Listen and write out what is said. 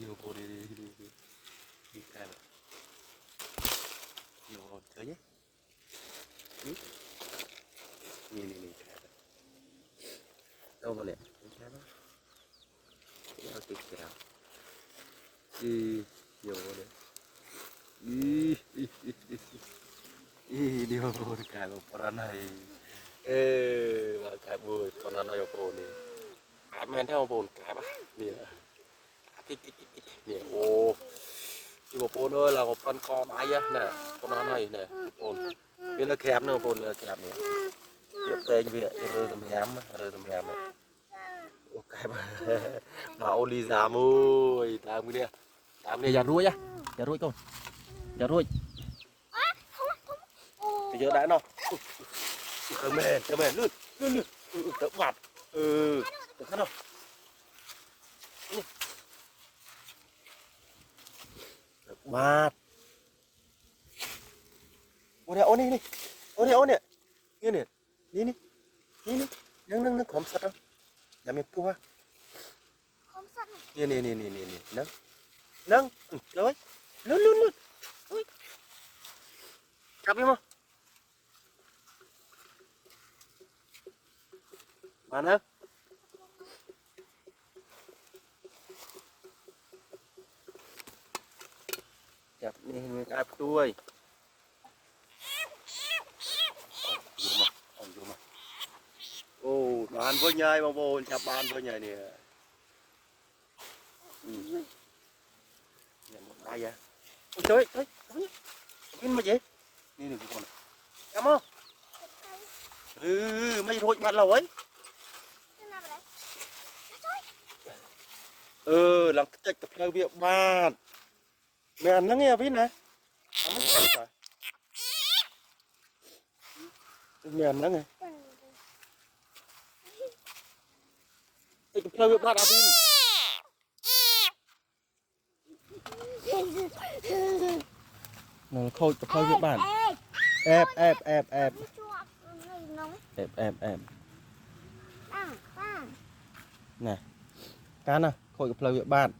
nhiều cô đi cái này nhiều cô chơi nhé nhìn cái này đâu mà nè cái đó nó kẹo kẹo nhiều cô đấy nhiều cô cái một phần này mà cái bùi phần này cô này cái men theo bồn cái mà nè nè ôที่บอกโอนเอ้ยเราปนคอไม้อะเนี่ยปนอะไรเนี่ยโอนเป็นละแคมเนี่ยโอนละแคมเนี่ยเก็บเตยเบี้ยเรือตำแหมเนี่ยโอ้ใครมาโอลีสามุยตามกันเนี่ยอย่ารุ่ยอะอย่ารุ่ยก่อนอย่ารุ่ยไปเยอะได้เนาะเจอแม่ลื่นเตะหมัดเตะข้างนอกมาดโอ้เนี่ยนี่นั่งขอมสัตว์อย่ามีปัวนี่นั่งเลยลื่นกลับไปมานะจับนี่มีกาบด้วยดูมาโอ้บานพ่อใหญ่มาโบนจับบานพ่อใหญ่เนี่ยเนี่ยหมดได้ยังเฮ้ยกินมาจีนี่ทุกคนจำมั้งไม่โทษมันเราไว้หลังจากกับเราเบียบานแม่นั่งเงี้ยพี่นะแม่นั่งไงไอ้กับเราเบียบานอาบินนั่งเข้ากับเราเบียบานแอบน่ะการน่ะเข้ากับเราเบียบาน